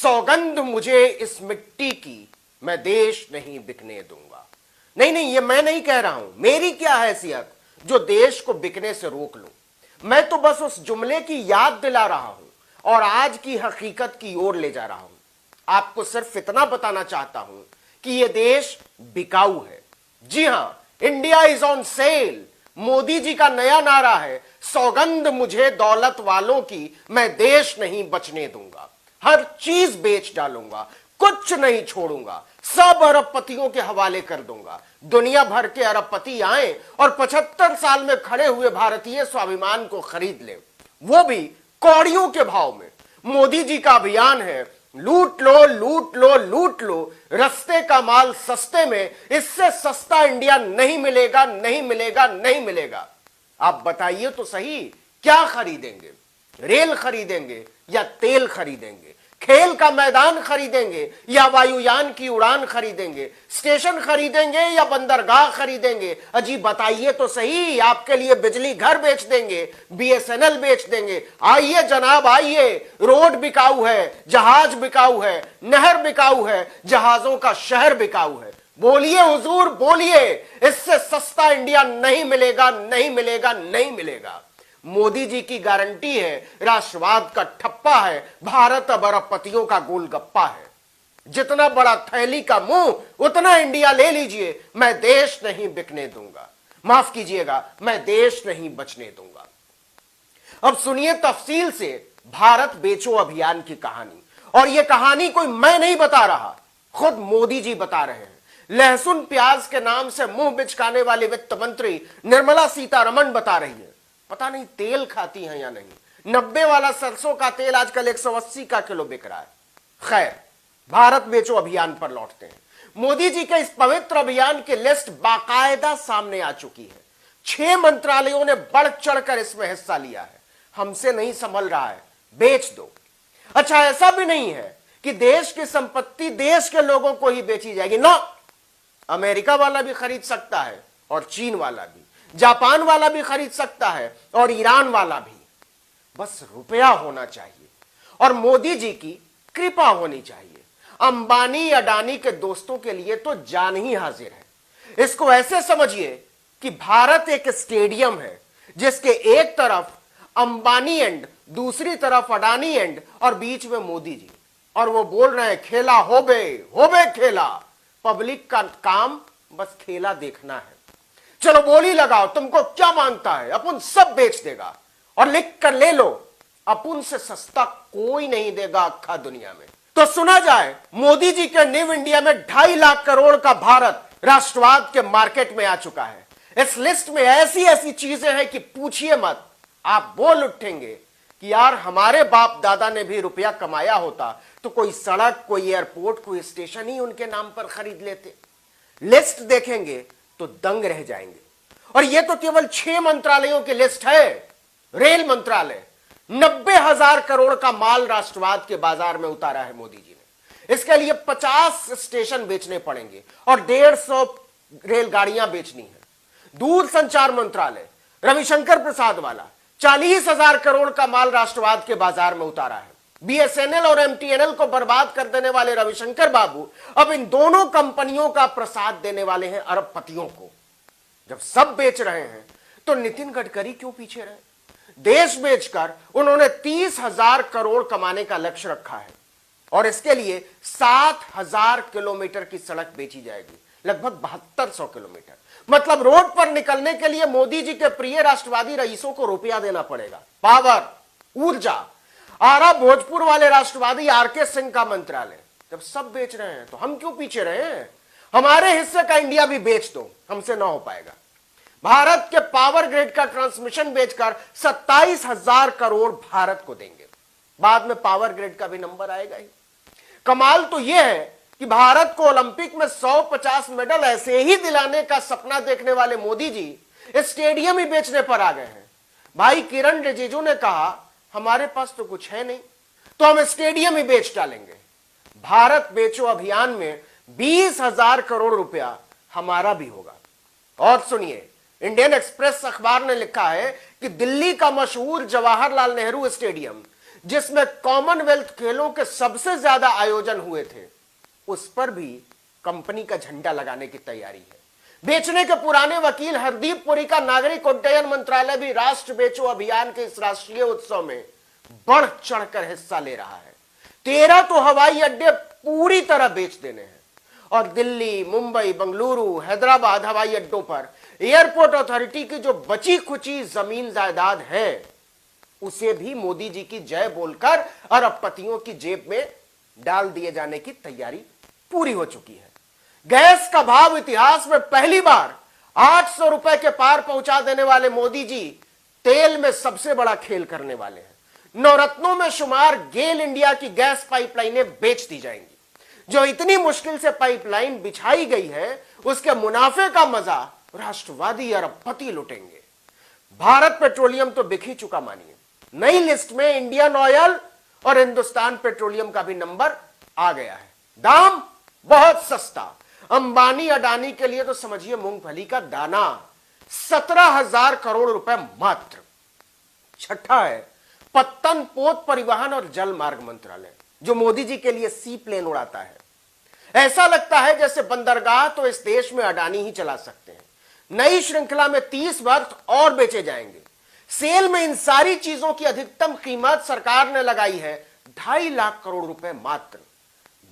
सौगंध मुझे इस मिट्टी की, मैं देश नहीं बिकने दूंगा। नहीं नहीं, ये मैं नहीं कह रहा हूं, मेरी क्या हैसियत जो देश को बिकने से रोक लूं। मैं तो बस उस जुमले की याद दिला रहा हूं और आज की हकीकत की ओर ले जा रहा हूं। आपको सिर्फ इतना बताना चाहता हूं कि यह देश बिकाऊ है। जी हां, India is on sale. Modi ji का नया नारा है, सौगंध मुझे दौलत वालों की, मैं देश नहीं बचने दूंगा। हर चीज बेच डालूंगा, कुछ नहीं छोड़ूंगा, सब अरबपतियों के हवाले कर दूंगा। दुनिया भर के अरबपति आए और 75 साल में खड़े हुए भारतीय स्वाभिमान को खरीद ले, वो भी कौड़ियों के भाव में। मोदी जी का अभियान है, लूट लो लूट लो लूट लो, रस्ते का माल सस्ते में, इससे सस्ता इंडिया नहीं मिलेगा नहीं मिलेगा नहीं मिलेगा। आप बताइए तो सही, क्या खरीदेंगे? रेल खरीदेंगे या तेल खरीदेंगे? खेल का मैदान खरीदेंगे या वायुयान की उड़ान खरीदेंगे? स्टेशन खरीदेंगे या बंदरगाह खरीदेंगे? अजी बताइए तो सही। आपके लिए बिजली घर बेच देंगे, बीएसएनएल बेच देंगे। आइए जनाब आइए, रोड बिकाऊ है, जहाज बिकाऊ है, नहर बिकाऊ है, जहाजों का शहर बिकाऊ है। बोलिए हुजूर बोलिए, इससे सस्ता इंडिया नहीं मिलेगा नहीं मिलेगा नहीं मिलेगा। मोदी जी की गारंटी है, राष्ट्रवाद का ठप्पा है, भारत अब अरबपतियों का गोलगप्पा है। जितना बड़ा थैली का मुंह उतना इंडिया ले लीजिए, मैं देश नहीं बिकने दूंगा। माफ कीजिएगा, मैं देश नहीं बचने दूंगा। अब सुनिए तफसील से भारत बेचो अभियान की कहानी। और यह कहानी कोई मैं नहीं बता रहा, खुद मोदी जी बता रहे हैं। लहसुन प्याज के नाम से मुंह बिचकाने वाली वित्त मंत्री निर्मला सीतारमण बता रही है। पता नहीं तेल खाती हैं या नहीं। 90 वाला सरसों का तेल आजकल 180 का किलो बिक रहा है। खैर, भारत बेचो अभियान पर लौटते हैं। मोदी जी के इस पवित्र अभियान की लिस्ट बाकायदा सामने आ चुकी है। 6 मंत्रालयों ने बढ़ चढ़कर इसमें हिस्सा लिया है। हमसे नहीं संभल रहा है, बेच दो। अच्छा, ऐसा भी नहीं है कि देश की संपत्ति देश के लोगों को ही बेची जाएगी ना। अमेरिका वाला भी खरीद सकता है और चीन वाला भी, जापान वाला भी खरीद सकता है और ईरान वाला भी। बस रुपया होना चाहिए और मोदी जी की कृपा होनी चाहिए। अंबानी अडानी के दोस्तों के लिए तो जान ही हाजिर है। इसको ऐसे समझिए कि भारत एक स्टेडियम है जिसके एक तरफ अंबानी एंड, दूसरी तरफ अडानी एंड और बीच में मोदी जी। और वो बोल रहे हैं खेला होबे खेला। पब्लिक का काम बस खेला देखना है। चलो बोली लगाओ, तुमको क्या मांगता है, अपुन सब बेच देगा। और लिख कर ले लो, अपुन से सस्ता कोई नहीं देगा अक्खा दुनिया में। तो सुना जाए, मोदी जी के न्यू इंडिया में 2.5 लाख करोड़ का भारत राष्ट्रवाद के मार्केट में आ चुका है। इस लिस्ट में ऐसी ऐसी चीजें हैं कि पूछिए मत। आप बोल उठेंगे कि यार हमारे बाप दादा ने भी रुपया कमाया होता तो कोई सड़क, कोई एयरपोर्ट, कोई स्टेशन ही उनके नाम पर खरीद लेते। लिस्ट देखेंगे तो दंग रह जाएंगे। और यह तो केवल 6 मंत्रालयों की लिस्ट है। रेल मंत्रालय 90,000 करोड़ का माल राष्ट्रवाद के बाजार में उतारा है मोदी जी ने। इसके लिए 50 स्टेशन बेचने पड़ेंगे और 150 रेलगाड़ियां बेचनी है। दूरसंचार मंत्रालय रविशंकर प्रसाद वाला 40,000 करोड़ का माल राष्ट्रवाद के बाजार में उतारा है। बीएसएनएल और एमटीएनएल को बर्बाद कर देने वाले रविशंकर बाबू अब इन दोनों कंपनियों का प्रसाद देने वाले हैं अरबपतियों को। जब सब बेच रहे हैं तो नितिन गडकरी क्यों पीछे रहे? देश बेचकर उन्होंने 30,000 करोड़ कमाने का लक्ष्य रखा है और इसके लिए 7,000 किलोमीटर की सड़क बेची जाएगी, लगभग 7200 किलोमीटर। मतलब रोड पर निकलने के लिए मोदी जी के प्रिय राष्ट्रवादी रईसों को रुपया देना पड़ेगा। पावर, ऊर्जा, आरा भोजपुर वाले राष्ट्रवादी आरके सिंह का मंत्रालय। जब सब बेच रहे हैं तो हम क्यों पीछे रहे हैं? हमारे हिस्से का इंडिया भी बेच दो, हमसे ना हो पाएगा। भारत के पावर ग्रिड का ट्रांसमिशन बेचकर 27,000 करोड़ भारत को देंगे। बाद में पावर ग्रिड का भी नंबर आएगा ही। कमाल तो यह है कि भारत को ओलंपिक में 150 मेडल ऐसे ही दिलाने का सपना देखने वाले मोदी जी स्टेडियम ही बेचने पर आ गए हैं। भाई किरण रिजिजू ने कहा हमारे पास तो कुछ है नहीं, तो हम स्टेडियम ही बेच डालेंगे। भारत बेचो अभियान में 20,000 करोड़ रुपया हमारा भी होगा। और सुनिए, इंडियन एक्सप्रेस अखबार ने लिखा है कि दिल्ली का मशहूर जवाहरलाल नेहरू स्टेडियम जिसमें कॉमनवेल्थ खेलों के सबसे ज्यादा आयोजन हुए थे, उस पर भी कंपनी का झंडा लगाने की तैयारी है। बेचने के पुराने वकील हरदीप पुरी का नागरिक उड्डयन मंत्रालय भी राष्ट्र बेचो अभियान के इस राष्ट्रीय उत्सव में बढ़ चढ़कर हिस्सा ले रहा है। 13 तो हवाई अड्डे पूरी तरह बेच देने हैं और दिल्ली, मुंबई, बेंगलुरु, हैदराबाद हवाई अड्डों पर एयरपोर्ट अथॉरिटी की जो बची खुची जमीन जायदाद है, उसे भी मोदी जी की जय बोलकर अरबपतियों की जेब में डाल दिए जाने की तैयारी पूरी हो चुकी है। गैस का भाव इतिहास में पहली बार 800 रुपए के पार पहुंचा देने वाले मोदी जी तेल में सबसे बड़ा खेल करने वाले हैं। नवरत्नों में शुमार गेल इंडिया की गैस पाइपलाइनें बेच दी जाएंगी। जो इतनी मुश्किल से पाइपलाइन बिछाई गई है, उसके मुनाफे का मजा राष्ट्रवादी अरबपति लुटेंगे। भारत पेट्रोलियम तो बिक ही चुका मानिए। नई लिस्ट में इंडियन ऑयल और हिंदुस्तान पेट्रोलियम का भी नंबर आ गया है। दाम बहुत सस्ता, अंबानी अडानी के लिए तो समझिए मूंगफली का दाना। 17,000 करोड़ रुपए मात्र। छठा है पत्तन पोत परिवहन और जल मार्ग मंत्रालय, जो मोदी जी के लिए सी प्लेन उड़ाता है। ऐसा लगता है जैसे बंदरगाह तो इस देश में अडानी ही चला सकते हैं। नई श्रृंखला में 30 बर्थ और बेचे जाएंगे। सेल में इन सारी चीजों की अधिकतम कीमत सरकार ने लगाई है 2.5 लाख करोड़ रुपए मात्र।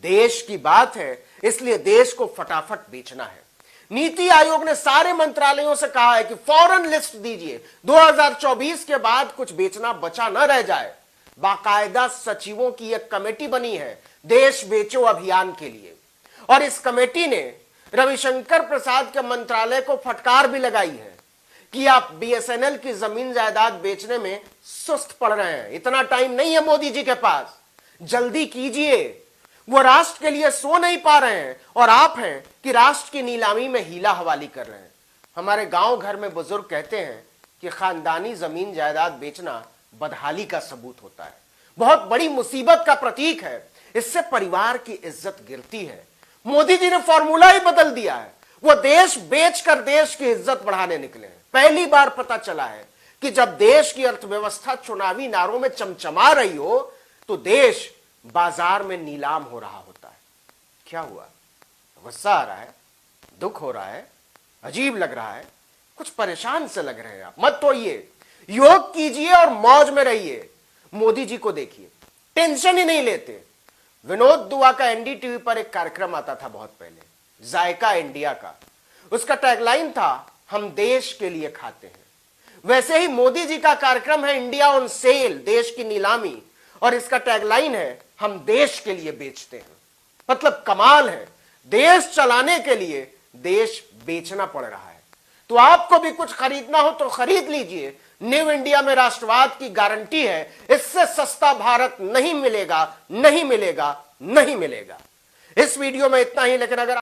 देश की बात है, इसलिए देश को फटाफट बेचना है। नीति आयोग ने सारे मंत्रालयों से कहा है कि फौरन लिस्ट दीजिए, 2024 के बाद कुछ बेचना बचा न रह जाए। बाकायदा सचिवों की एक कमेटी बनी है देश बेचो अभियान के लिए, और इस कमेटी ने रविशंकर प्रसाद के मंत्रालय को फटकार भी लगाई है कि आप बीएसएनएल की जमीन जायदाद बेचने में सुस्त पड़ रहे हैं। इतना टाइम नहीं है मोदी जी के पास, जल्दी कीजिए। वो राष्ट्र के लिए सो नहीं पा रहे हैं और आप हैं कि राष्ट्र की नीलामी में हीला हवाली कर रहे हैं। हमारे गांव घर में बुजुर्ग कहते हैं कि खानदानी जमीन जायदाद बेचना बदहाली का सबूत होता है, बहुत बड़ी मुसीबत का प्रतीक है। इससे परिवार की इज्जत गिरती है। मोदी जी ने फॉर्मूला ही बदल दिया है। वो देश बेचकर देश की इज्जत बढ़ाने निकले हैं। पहली बार पता चला है कि जब देश की अर्थव्यवस्था चुनावी नारों में चमचमा रही हो, तो देश बाजार में नीलाम हो रहा होता है। क्या हुआ? गुस्सा आ रहा है, दुख हो रहा है, अजीब लग रहा है, कुछ परेशान से लग रहे हैं आप। मत होइए, योग कीजिए और मौज में रहिए। मोदी जी को देखिए, टेंशन ही नहीं लेते। विनोद दुआ का एनडीटीवी पर एक कार्यक्रम आता था बहुत पहले, जायका इंडिया का। उसका टैगलाइन था, हम देश के लिए खाते हैं। वैसे ही मोदी जी का कार्यक्रम है इंडिया ऑन सेल, देश की नीलामी, और इसका टैगलाइन है, हम देश के लिए बेचते हैं। मतलब कमाल है, देश चलाने के लिए देश बेचना पड़ रहा है। तो आपको भी कुछ खरीदना हो तो खरीद लीजिए। न्यू इंडिया में राष्ट्रवाद की गारंटी है, इससे सस्ता भारत नहीं मिलेगा, नहीं मिलेगा, नहीं मिलेगा। इस वीडियो में इतना ही, लेकिन अगर